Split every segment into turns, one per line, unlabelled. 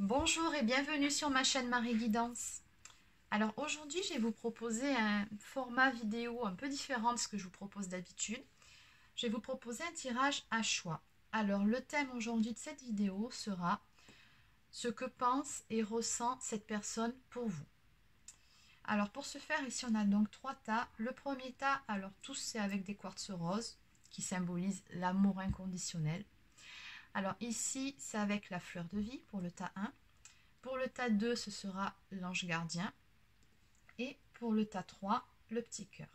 Bonjour et bienvenue sur ma chaîne Marie Guidance. Alors aujourd'hui, je vais vous proposer un format vidéo un peu différent de ce que je vous propose d'habitude. Je vais vous proposer un tirage à choix. Alors le thème aujourd'hui de cette vidéo sera ce que pense et ressent cette personne pour vous. Alors pour ce faire, ici on a donc 3 tas. Le premier tas, alors tous c'est avec des quartz roses qui symbolisent l'amour inconditionnel. Alors ici, c'est avec la fleur de vie pour le tas 1. Pour le tas 2, ce sera l'ange gardien. Et pour le tas 3, le petit cœur.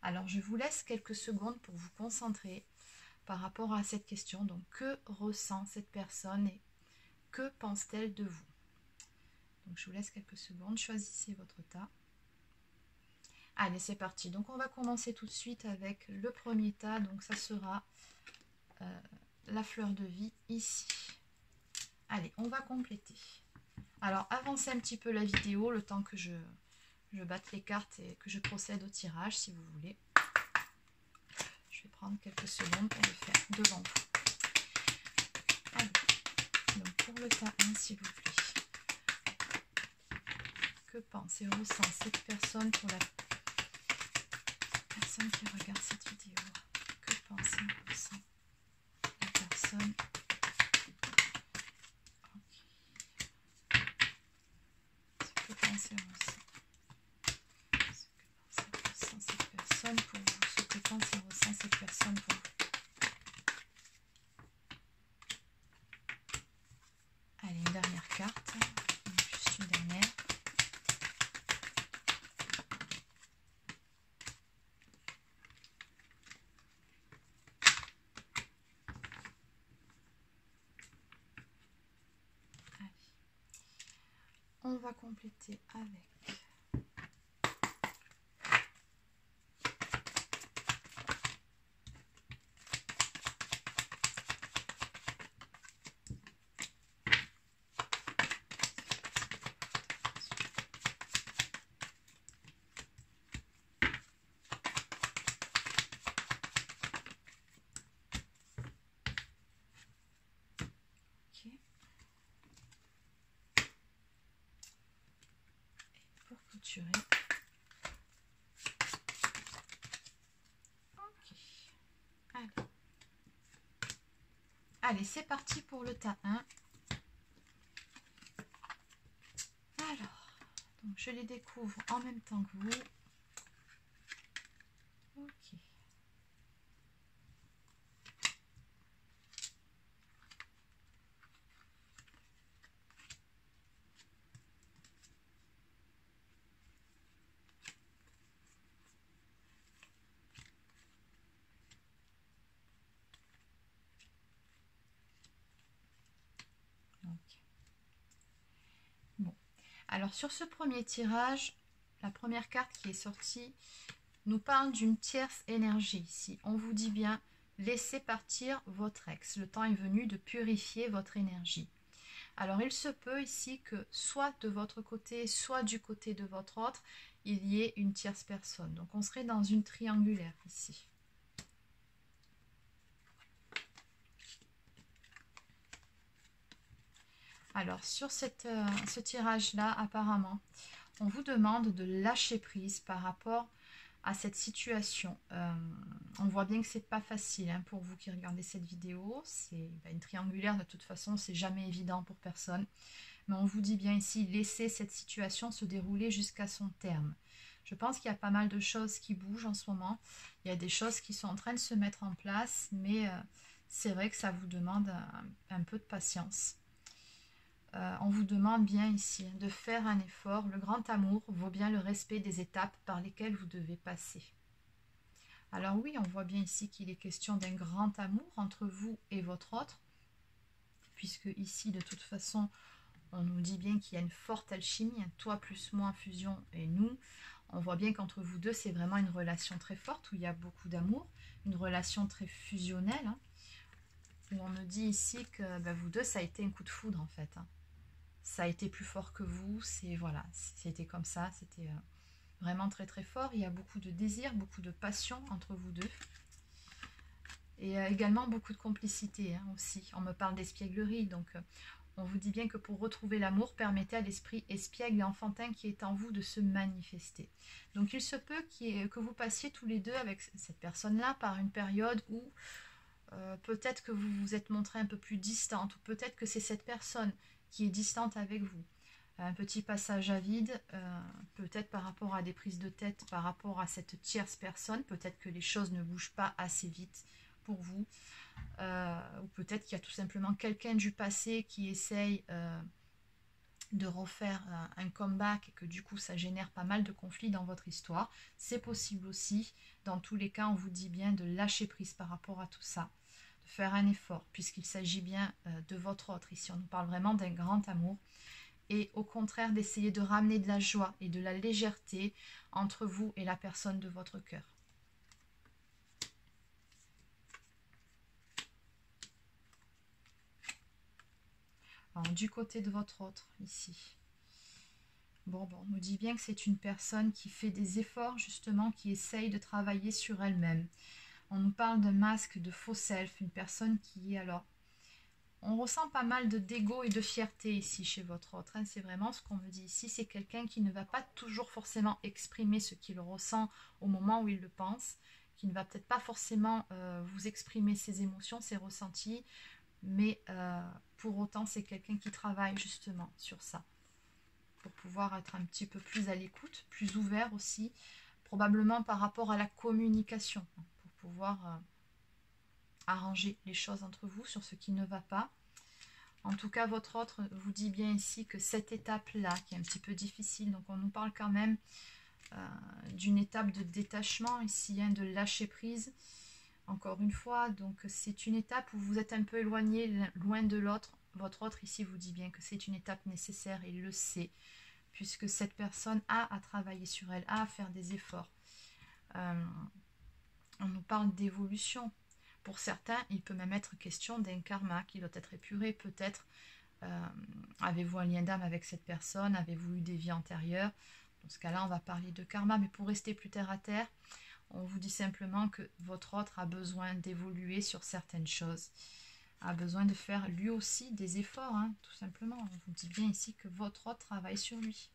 Alors, je vous laisse quelques secondes pour vous concentrer par rapport à cette question. Donc, que ressent cette personne et que pense-t-elle de vous? Donc, je vous laisse quelques secondes. Choisissez votre tas. Allez, c'est parti. Donc, on va commencer tout de suite avec le premier tas. Donc, ça sera la fleur de vie ici. Allez, on va compléter. Alors, avancez un petit peu la vidéo le temps que je batte les cartes et que je procède au tirage, si vous voulez. Je vais prendre quelques secondes pour le faire devant vous. Allez, donc pour le tas 1, s'il vous plaît. Que pense et ressent cette personne pour la personne qui regarde cette vidéo? Que pense et ressent la personne? Que pense et ressent cette personne pour vous? Ce que pense et ressent cette personne pour vous? Allez, une dernière carte. Juste une dernière. Allez. On va compléter avec clôturer. Ok. Allez, c'est parti pour le tas 1. Alors, donc je les découvre en même temps que vous. Ok. Bon, alors sur ce premier tirage, la première carte qui est sortie nous parle d'une tierce énergie ici. On vous dit bien, laissez partir votre ex. Le temps est venu de purifier votre énergie. Alors il se peut ici que soit de votre côté, soit du côté de votre autre, il y ait une tierce personne. Donc on serait dans une triangulaire ici. Alors sur ce tirage-là, apparemment, on vous demande de lâcher prise par rapport à cette situation. On voit bien que c'est pas facile hein, pour vous qui regardez cette vidéo. C'est une triangulaire, de toute façon, c'est jamais évident pour personne. Mais on vous dit bien ici, laissez cette situation se dérouler jusqu'à son terme. Je pense qu'il y a pas mal de choses qui bougent en ce moment. Il y a des choses qui sont en train de se mettre en place, mais c'est vrai que ça vous demande un peu de patience. On vous demande bien ici de faire un effort. Le grand amour vaut bien le respect des étapes par lesquelles vous devez passer. Alors oui, on voit bien ici qu'il est question d'un grand amour entre vous et votre autre, puisque ici, de toute façon, on nous dit bien qu'il y a une forte alchimie, toi plus moi, fusion et nous. On voit bien qu'entre vous deux, c'est vraiment une relation très forte, où il y a beaucoup d'amour, une relation très fusionnelle, hein, où on me dit ici que vous deux, ça a été un coup de foudre en fait. Hein. Ça a été plus fort que vous, voilà, c'était comme ça, c'était vraiment très très fort. Il y a beaucoup de désir, beaucoup de passion entre vous deux. Et également beaucoup de complicité hein, aussi. On me parle d'espièglerie, donc On vous dit bien que pour retrouver l'amour, permettez à l'esprit espiègle et enfantin qui est en vous de se manifester. Donc il se peut que vous passiez tous les deux avec cette personne-là par une période où peut-être que vous vous êtes montré un peu plus distante, ou peut-être que c'est cette personne qui est distante avec vous. Un petit passage à vide, peut-être par rapport à des prises de tête, par rapport à cette tierce personne, peut-être que les choses ne bougent pas assez vite pour vous, ou peut-être qu'il y a tout simplement quelqu'un du passé qui essaye de refaire un comeback et que du coup ça génère pas mal de conflits dans votre histoire. C'est possible aussi. Dans tous les cas, on vous dit bien de lâcher prise par rapport à tout ça, de faire un effort, puisqu'il s'agit bien de votre autre. Ici, on nous parle vraiment d'un grand amour. Et au contraire, d'essayer de ramener de la joie et de la légèreté entre vous et la personne de votre cœur. Alors, du côté de votre autre, ici. Bon, on nous dit bien que c'est une personne qui fait des efforts, justement, qui essaye de travailler sur elle-même. On nous parle d'un masque de faux self, une personne qui est alors... On ressent pas mal de dégo et de fierté ici chez votre autre. Hein. C'est vraiment ce qu'on me dit ici. C'est quelqu'un qui ne va pas toujours forcément exprimer ce qu'il ressent au moment où il le pense, qui ne va peut-être pas forcément vous exprimer ses émotions, ses ressentis, mais pour autant, c'est quelqu'un qui travaille justement sur ça, pour pouvoir être un petit peu plus à l'écoute, plus ouvert aussi, probablement par rapport à la communication, pour pouvoir... arranger les choses entre vous sur ce qui ne va pas. En tout cas, votre autre vous dit bien ici que cette étape-là, qui est un petit peu difficile, donc on nous parle quand même d'une étape de détachement ici, hein, de lâcher prise, encore une fois. Donc c'est une étape où vous êtes un peu éloigné, loin de l'autre. Votre autre ici vous dit bien que c'est une étape nécessaire, et il le sait, puisque cette personne a à travailler sur elle, a à faire des efforts. On nous parle d'évolution. Pour certains, il peut même être question d'un karma qui doit être épuré. Peut-être avez-vous un lien d'âme avec cette personne, avez-vous eu des vies antérieures. Dans ce cas-là, on va parler de karma. Mais pour rester plus terre à terre, on vous dit simplement que votre autre a besoin d'évoluer sur certaines choses, a besoin de faire lui aussi des efforts, hein, tout simplement. On vous dit bien ici que votre autre travaille sur lui.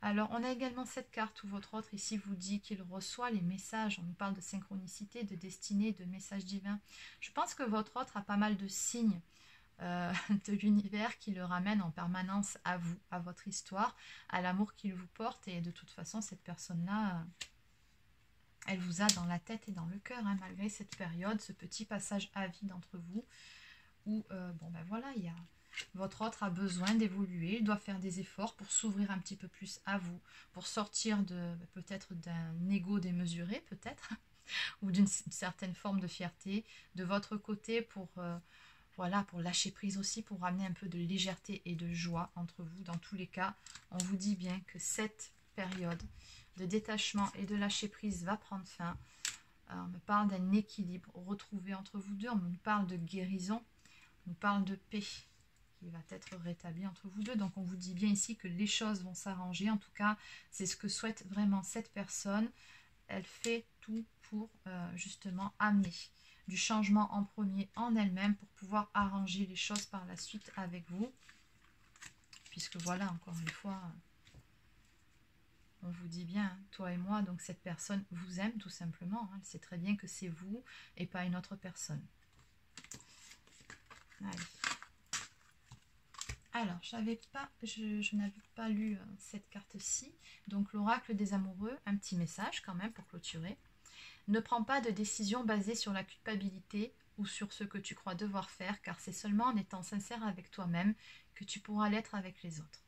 Alors, on a également cette carte où votre autre ici vous dit qu'il reçoit les messages. On nous parle de synchronicité, de destinée, de messages divins. Je pense que votre autre a pas mal de signes de l'univers qui le ramènent en permanence à vous, à votre histoire, à l'amour qu'il vous porte. Et de toute façon, cette personne-là, elle vous a dans la tête et dans le cœur, hein, malgré cette période, ce petit passage à vide entre vous, où, voilà, il y a... Votre autre a besoin d'évoluer, il doit faire des efforts pour s'ouvrir un petit peu plus à vous, pour sortir de peut-être d'un ego démesuré, peut-être, ou d'une certaine forme de fierté de votre côté, pour lâcher prise aussi, pour ramener un peu de légèreté et de joie entre vous. Dans tous les cas, on vous dit bien que cette période de détachement et de lâcher prise va prendre fin. On me parle d'un équilibre retrouvé entre vous deux, on me parle de guérison, on nous parle de paix qui va être rétabli entre vous deux. Donc on vous dit bien ici que les choses vont s'arranger. En tout cas, c'est ce que souhaite vraiment cette personne. Elle fait tout pour justement amener du changement en premier en elle-même, pour pouvoir arranger les choses par la suite avec vous. Puisque voilà, encore une fois, on vous dit bien, hein, toi et moi, donc cette personne vous aime tout simplement. Hein. Elle sait très bien que c'est vous et pas une autre personne. Allez. Alors, je n'avais pas lu cette carte-ci. Donc, l'oracle des amoureux, un petit message quand même pour clôturer. Ne prends pas de décision basée sur la culpabilité ou sur ce que tu crois devoir faire, car c'est seulement en étant sincère avec toi-même que tu pourras l'être avec les autres.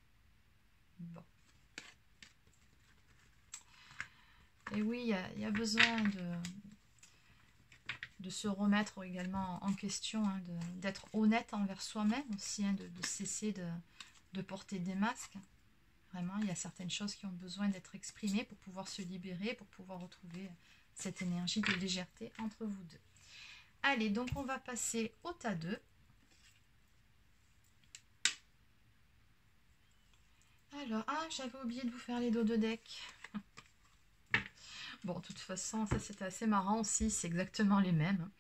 Bon. Et oui, il y a besoin de se remettre également en question, hein, d'être honnête envers soi-même aussi, hein, de cesser de porter des masques. Vraiment, il y a certaines choses qui ont besoin d'être exprimées pour pouvoir se libérer, pour pouvoir retrouver cette énergie de légèreté entre vous deux. Allez, donc on va passer au tas 2. Alors, j'avais oublié de vous faire les dos de deck. Bon, de toute façon, ça c'était assez marrant aussi, c'est exactement les mêmes.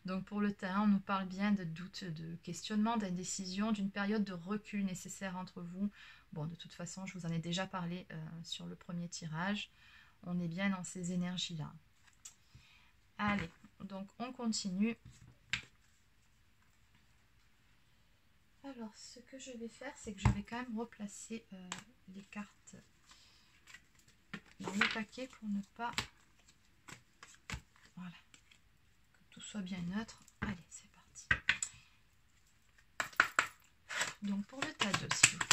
Donc pour le terrain, on nous parle bien de doute, de questionnement, d'indécision, d'une période de recul nécessaire entre vous. Bon, de toute façon, je vous en ai déjà parlé sur le premier tirage. On est bien dans ces énergies-là. Allez, donc on continue. Alors, ce que je vais faire, c'est que je vais quand même replacer les cartes dans le paquet pour ne pas... Voilà, que tout soit bien neutre. Allez, c'est parti. Donc, pour le tas 2, s'il vous plaît.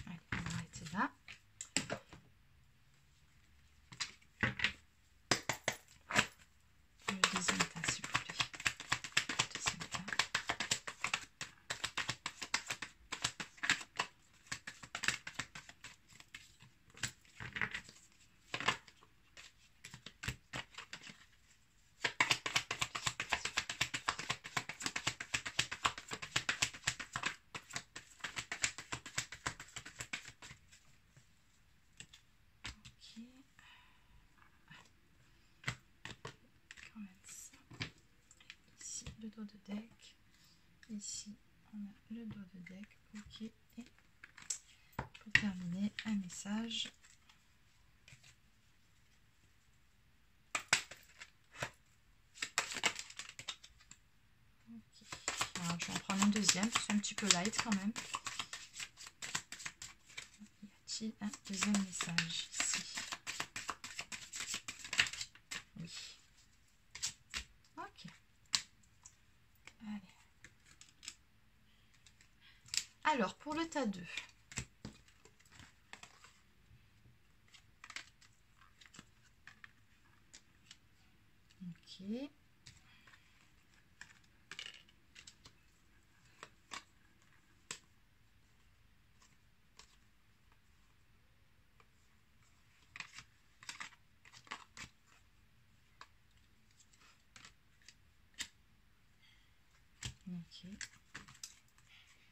Allez, on va arrêter là. Le deuxième tas, s'il vous plaît. Le deuxième tas. Ok. On va mettre ça. Ici, le dos de deck. Ici, on a le dos de deck. Ok. Et pour terminer, un message. Ok. Alors, je vais en prendre un deuxième. C'est un petit peu light quand même. Y a-t-il un deuxième message ici? Oui. Ok. Allez. Alors, pour le tas 2. Ok. Ok.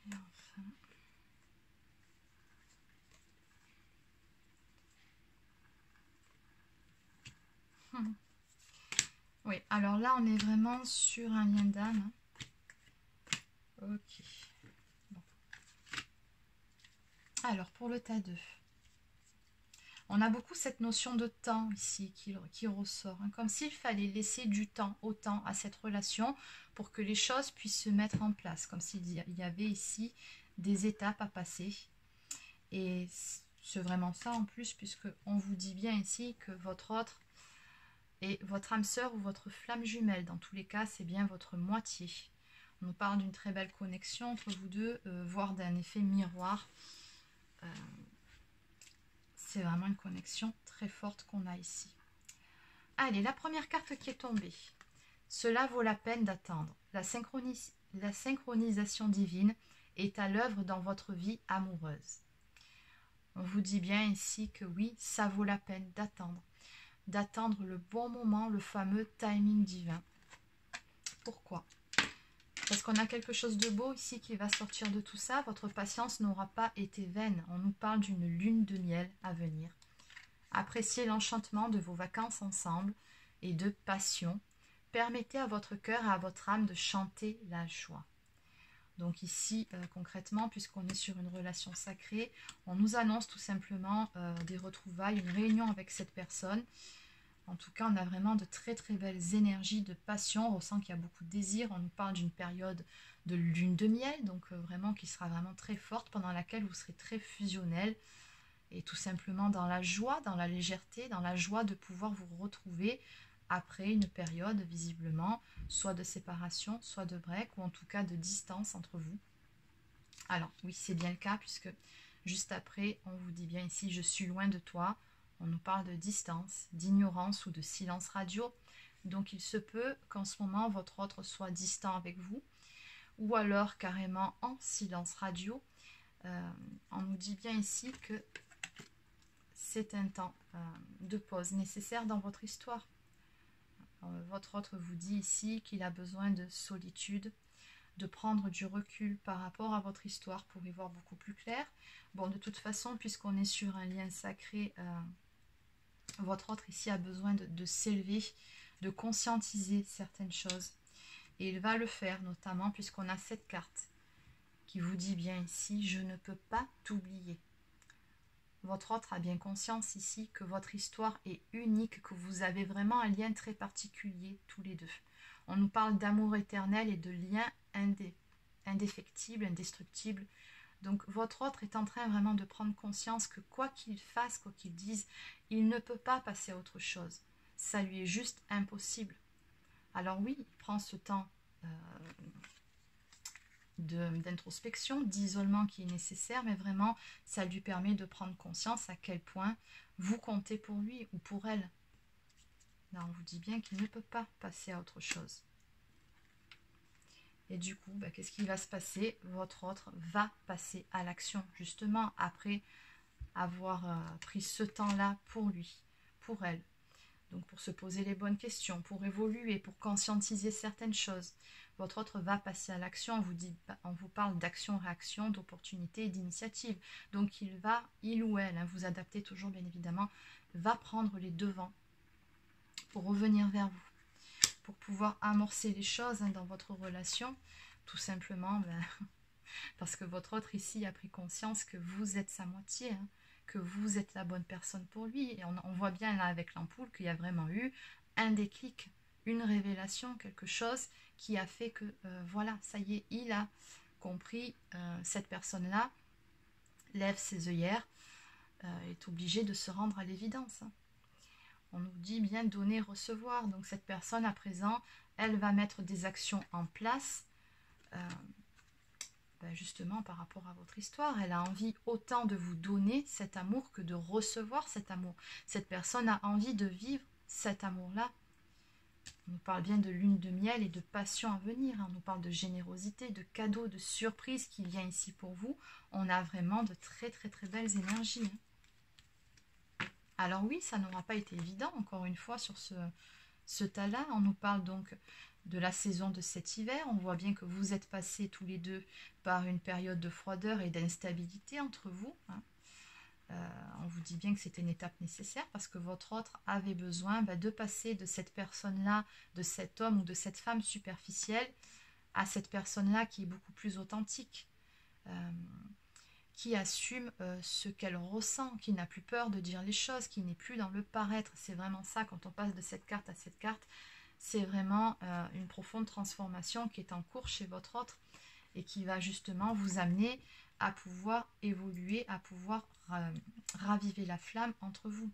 Et enfin. Oui, alors là, on est vraiment sur un lien d'âme. Ok. Bon. Alors, pour le tas 2. On a beaucoup cette notion de temps ici qui ressort, hein, comme s'il fallait laisser du temps au temps à cette relation pour que les choses puissent se mettre en place, comme s'il y avait ici des étapes à passer. Et c'est vraiment ça en plus, puisque on vous dit bien ici que votre autre est votre âme sœur ou votre flamme jumelle. Dans tous les cas, c'est bien votre moitié. On nous parle d'une très belle connexion entre vous deux, voire d'un effet miroir. C'est vraiment une connexion très forte qu'on a ici. Allez, la première carte qui est tombée. Cela vaut la peine d'attendre. La synchronisation divine est à l'œuvre dans votre vie amoureuse. On vous dit bien ici que oui, ça vaut la peine d'attendre. D'attendre le bon moment, le fameux timing divin. Pourquoi ? Parce qu'on a quelque chose de beau ici qui va sortir de tout ça. Votre patience n'aura pas été vaine. On nous parle d'une lune de miel à venir. Appréciez l'enchantement de vos vacances ensemble et de passion. Permettez à votre cœur et à votre âme de chanter la joie. Donc ici, concrètement, puisqu'on est sur une relation sacrée, on nous annonce tout simplement des retrouvailles, une réunion avec cette personne. En tout cas, on a vraiment de très très belles énergies de passion. On ressent qu'il y a beaucoup de désir. On nous parle d'une période de lune de miel, donc vraiment qui sera vraiment très forte, pendant laquelle vous serez très fusionnels. Et tout simplement dans la joie, dans la légèreté, dans la joie de pouvoir vous retrouver après une période visiblement, soit de séparation, soit de break, ou en tout cas de distance entre vous. Alors oui, c'est bien le cas, puisque juste après, on vous dit bien ici, je suis loin de toi. On nous parle de distance, d'ignorance ou de silence radio. Donc il se peut qu'en ce moment, votre autre soit distant avec vous, ou alors carrément en silence radio. On nous dit bien ici que c'est un temps de pause nécessaire dans votre histoire. Votre autre vous dit ici qu'il a besoin de solitude, de prendre du recul par rapport à votre histoire pour y voir beaucoup plus clair. Bon, de toute façon, puisqu'on est sur un lien sacré, votre autre ici a besoin de s'élever, de conscientiser certaines choses. Et il va le faire, notamment puisqu'on a cette carte qui vous dit bien ici, je ne peux pas t'oublier. Votre autre a bien conscience ici que votre histoire est unique, que vous avez vraiment un lien très particulier tous les deux. On nous parle d'amour éternel et de lien indéfectible, indestructible. Donc votre autre est en train vraiment de prendre conscience que quoi qu'il fasse, quoi qu'il dise, il ne peut pas passer à autre chose. Ça lui est juste impossible. Alors oui, il prend ce temps d'introspection, d'isolement qui est nécessaire, mais vraiment, ça lui permet de prendre conscience à quel point vous comptez pour lui ou pour elle. Là, on vous dit bien qu'il ne peut pas passer à autre chose. Et du coup, qu'est-ce qui va se passer? Votre autre va passer à l'action, justement, après avoir pris ce temps-là pour lui, pour elle. Donc, pour se poser les bonnes questions, pour évoluer, pour conscientiser certaines choses. Votre autre va passer à l'action. On vous parle d'action-réaction, d'opportunité et d'initiative. Donc, il ou elle, vous adaptez toujours bien évidemment, va prendre les devants pour revenir vers vous, pour pouvoir amorcer les choses dans votre relation, tout simplement parce que votre autre ici a pris conscience que vous êtes sa moitié, que vous êtes la bonne personne pour lui. Et on voit bien là avec l'ampoule qu'il y a vraiment eu un déclic, une révélation, quelque chose qui a fait que, voilà, ça y est, il a compris, cette personne-là lève ses œillères, est obligée de se rendre à l'évidence. On nous dit bien donner, recevoir. Donc cette personne à présent, elle va mettre des actions en place, justement par rapport à votre histoire. Elle a envie autant de vous donner cet amour que de recevoir cet amour. Cette personne a envie de vivre cet amour-là. On nous parle bien de lune de miel et de passion à venir. On nous parle de générosité, de cadeaux, de surprises qui vient ici pour vous. On a vraiment de très très très belles énergies. Alors oui, ça n'aura pas été évident, encore une fois, sur ce tas-là. On nous parle donc de la saison de cet hiver. On voit bien que vous êtes passés tous les deux par une période de froideur et d'instabilité entre vous. On vous dit bien que c'était une étape nécessaire parce que votre autre avait besoin de passer de cette personne-là, de cet homme ou de cette femme superficielle, à cette personne-là qui est beaucoup plus authentique, qui assume ce qu'elle ressent, qui n'a plus peur de dire les choses, qui n'est plus dans le paraître. C'est vraiment ça, quand on passe de cette carte à cette carte, c'est vraiment une profonde transformation qui est en cours chez votre autre et qui va justement vous amener à pouvoir évoluer, à pouvoir raviver la flamme entre vous.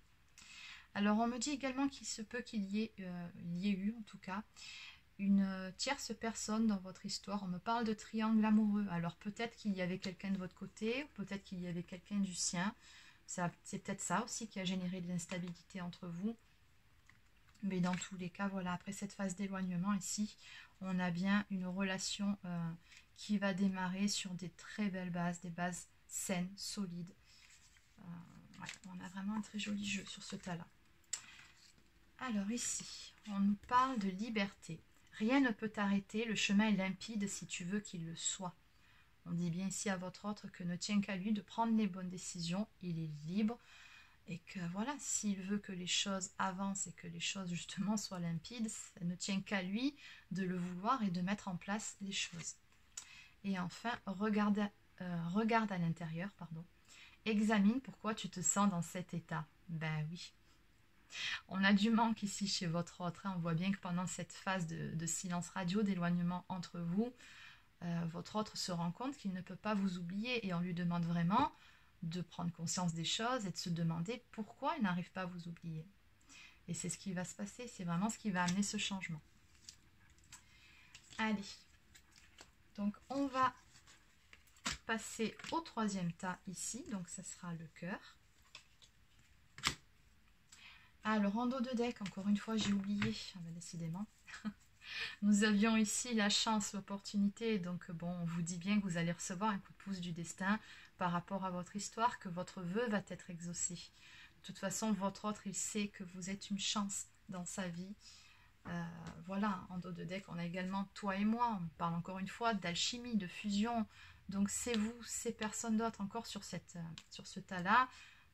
Alors on me dit également qu'il se peut qu'il y ait eu en tout cas une tierce personne dans votre histoire. On me parle de triangle amoureux. Alors peut-être qu'il y avait quelqu'un de votre côté, peut-être qu'il y avait quelqu'un du sien. C'est peut-être ça aussi qui a généré de l'instabilité entre vous. Mais dans tous les cas, voilà, après cette phase d'éloignement ici, on a bien une relation qui va démarrer sur des très belles bases, des bases saines, solides. Ouais, on a vraiment un très joli jeu sur ce tas-là. Alors ici, on nous parle de liberté. Rien ne peut t'arrêter, le chemin est limpide si tu veux qu'il le soit. On dit bien ici à votre autre que ne tient qu'à lui de prendre les bonnes décisions, il est libre. Et que voilà, s'il veut que les choses avancent et que les choses justement soient limpides, ça ne tient qu'à lui de le vouloir et de mettre en place les choses. Et enfin, regarde à l'intérieur, examine pourquoi tu te sens dans cet état. Ben oui. On a du manque ici chez votre autre. On voit bien que pendant cette phase de silence radio, d'éloignement entre vous, votre autre se rend compte qu'il ne peut pas vous oublier et on lui demande vraiment de prendre conscience des choses et de se demander pourquoi il n'arrive pas à vous oublier. Et c'est ce qui va se passer, c'est vraiment ce qui va amener ce changement. Allez, donc on va passer au troisième tas ici, donc ça sera le cœur. Ah, le rando de deck, encore une fois j'ai oublié, décidément. Nous avions ici la chance, l'opportunité, donc bon, on vous dit bien que vous allez recevoir un coup de pouce du destin par rapport à votre histoire, que votre vœu va être exaucé. De toute façon, votre autre, il sait que vous êtes une chance dans sa vie. Voilà, en dos de deck, on a également toi et moi. On parle encore une fois d'alchimie, de fusion. Donc c'est vous, c'est personne d'autre encore sur ce tas-là.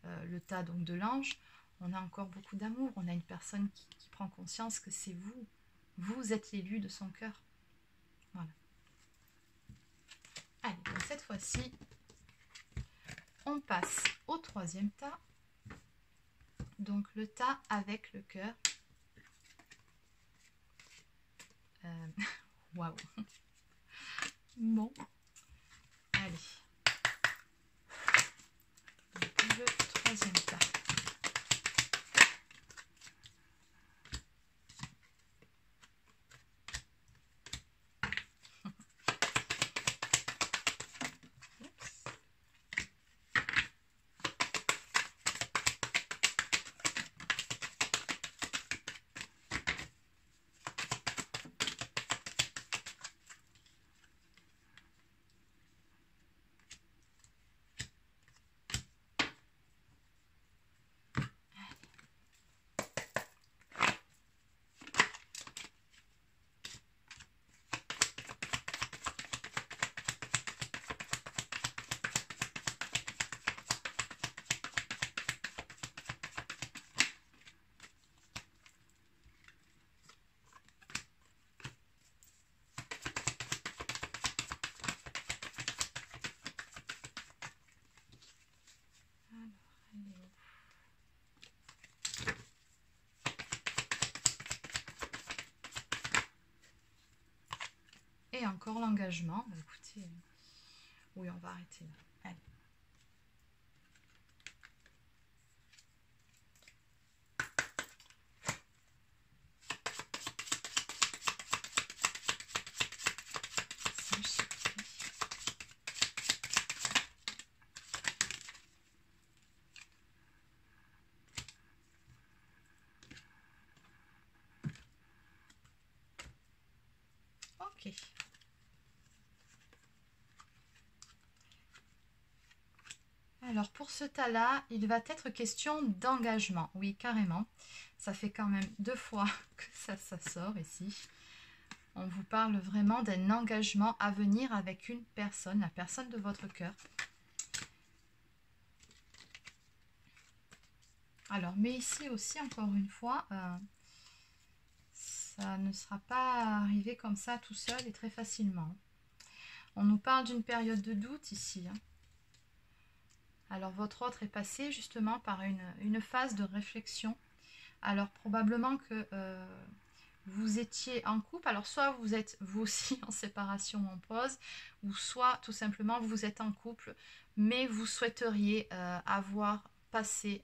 Le tas donc de l'ange. On a encore beaucoup d'amour. On a une personne qui prend conscience que c'est vous. Vous êtes l'élu de son cœur. Voilà. Allez, donc cette fois-ci, on passe au troisième tas. Donc le tas avec le cœur. Waouh. Bon. Allez. Donc, le troisième tas. Et encore l'engagement. Bah, écoutez, oui, on va arrêter là. Allez. Ok. Alors pour ce tas-là, il va être question d'engagement. Oui, carrément. Ça fait quand même 2 fois que ça sort ici. On vous parle vraiment d'un engagement à venir avec une personne, la personne de votre cœur. Alors, mais ici aussi, encore une fois, ça ne sera pas arrivé comme ça tout seul et très facilement. On nous parle d'une période de doute ici. Alors, votre autre est passé justement par une phase de réflexion. Alors, probablement que vous étiez en couple. Alors, soit vous êtes vous aussi en séparation ou en pause, ou soit tout simplement vous êtes en couple, mais vous souhaiteriez avoir passé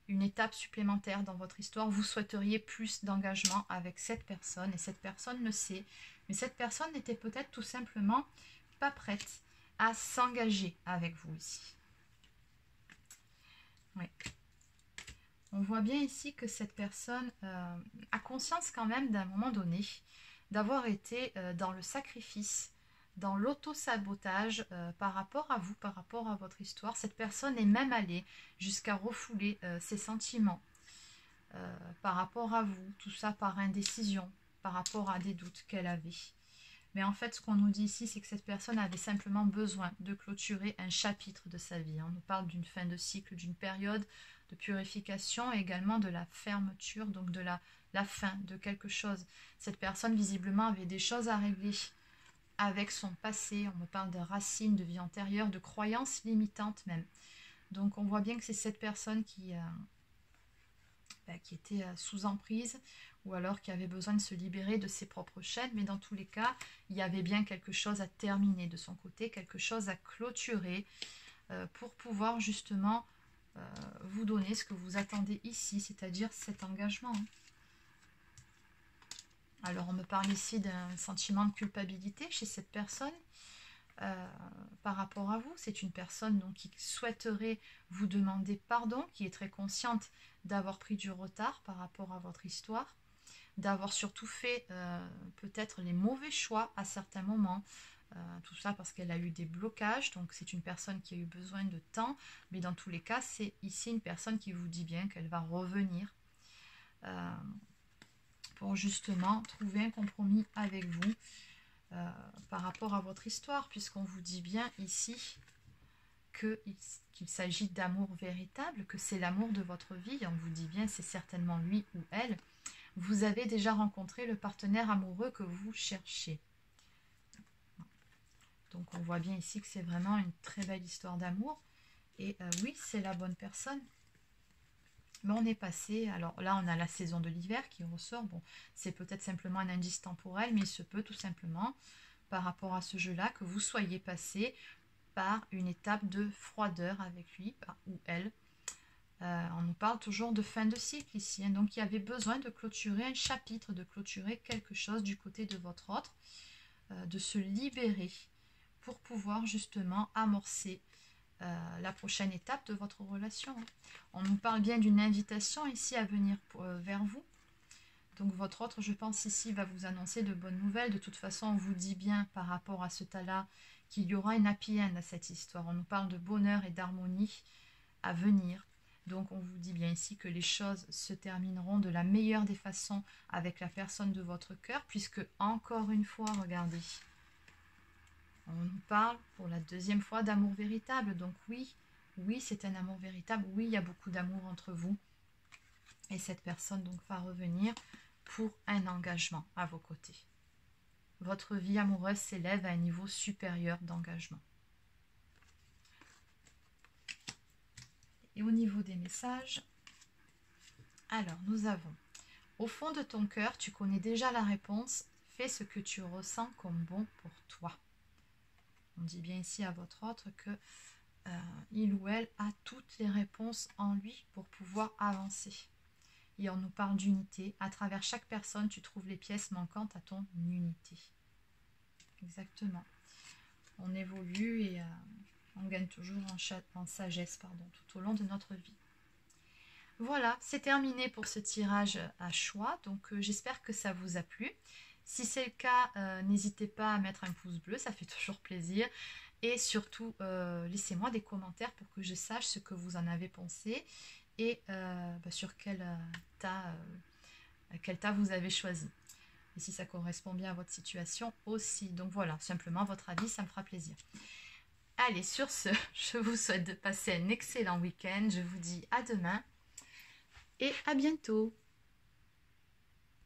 une étape supplémentaire dans votre histoire. Vous souhaiteriez plus d'engagement avec cette personne, et cette personne le sait. Mais cette personne n'était peut-être tout simplement pas prête à s'engager avec vous ici. Oui. On voit bien ici que cette personne a conscience quand même d'un moment donné d'avoir été dans le sacrifice, dans l'auto-sabotage par rapport à vous, par rapport à votre histoire. Cette personne est même allée jusqu'à refouler ses sentiments par rapport à vous, tout ça par indécision, par rapport à des doutes qu'elle avait. Mais en fait, ce qu'on nous dit ici, c'est que cette personne avait simplement besoin de clôturer un chapitre de sa vie. On nous parle d'une fin de cycle, d'une période de purification et également de la fermeture, donc de la fin de quelque chose. Cette personne, visiblement, avait des choses à régler avec son passé. On me parle de racines, de vie antérieure, de croyances limitantes même. Donc, on voit bien que c'est cette personne qui était sous emprise, ou alors qui avait besoin de se libérer de ses propres chaînes, mais dans tous les cas, il y avait bien quelque chose à terminer de son côté, quelque chose à clôturer pour pouvoir justement vous donner ce que vous attendez ici, c'est-à-dire cet engagement. Alors, on me parle ici d'un sentiment de culpabilité chez cette personne par rapport à vous. C'est une personne donc, qui souhaiterait vous demander pardon, qui est très consciente d'avoir pris du retard par rapport à votre histoire, d'avoir surtout fait peut-être les mauvais choix à certains moments, Tout ça parce qu'elle a eu des blocages, donc c'est une personne qui a eu besoin de temps, mais dans tous les cas, c'est ici une personne qui vous dit bien qu'elle va revenir pour justement trouver un compromis avec vous par rapport à votre histoire, puisqu'on vous dit bien ici qu'il s'agit d'amour véritable, que c'est l'amour de votre vie. On vous dit bien c'est certainement lui ou elle. Vous avez déjà rencontré le partenaire amoureux que vous cherchez. Donc on voit bien ici que c'est vraiment une très belle histoire d'amour. Et oui, c'est la bonne personne. Mais on est passé, alors là on a la saison de l'hiver qui ressort. Bon, c'est peut-être simplement un indice temporel, mais il se peut tout simplement, par rapport à ce jeu-là, que vous soyez passé par une étape de froideur avec lui ou elle. On nous parle toujours de fin de cycle ici, hein, donc il y avait besoin de clôturer un chapitre, de clôturer quelque chose du côté de votre autre, de se libérer pour pouvoir justement amorcer la prochaine étape de votre relation. On nous parle bien d'une invitation ici à venir vers vous. Donc votre autre, je pense ici, va vous annoncer de bonnes nouvelles. De toute façon, on vous dit bien par rapport à ce tas-là qu'il y aura une happy end à cette histoire. On nous parle de bonheur et d'harmonie à venir. Donc on vous dit bien ici que les choses se termineront de la meilleure des façons avec la personne de votre cœur, puisque encore une fois, regardez, on nous parle pour la deuxième fois d'amour véritable. Donc oui, c'est un amour véritable. Oui, il y a beaucoup d'amour entre vous. Et cette personne donc va revenir pour un engagement à vos côtés. Votre vie amoureuse s'élève à un niveau supérieur d'engagement. Et au niveau des messages, alors nous avons, au fond de ton cœur, tu connais déjà la réponse. Fais ce que tu ressens comme bon pour toi. On dit bien ici à votre autre que il ou elle a toutes les réponses en lui pour pouvoir avancer. Et on nous parle d'unité. À travers chaque personne, tu trouves les pièces manquantes à ton unité. Exactement. On évolue et on gagne toujours en sagesse tout au long de notre vie. Voilà, c'est terminé pour ce tirage à choix. Donc j'espère que ça vous a plu. Si c'est le cas, n'hésitez pas à mettre un pouce bleu, ça fait toujours plaisir. Et surtout, laissez-moi des commentaires pour que je sache ce que vous en avez pensé et sur quel tas vous avez choisi. Et si ça correspond bien à votre situation aussi. Donc voilà, simplement votre avis, ça me fera plaisir. Allez, sur ce, je vous souhaite de passer un excellent week-end. Je vous dis à demain et à bientôt.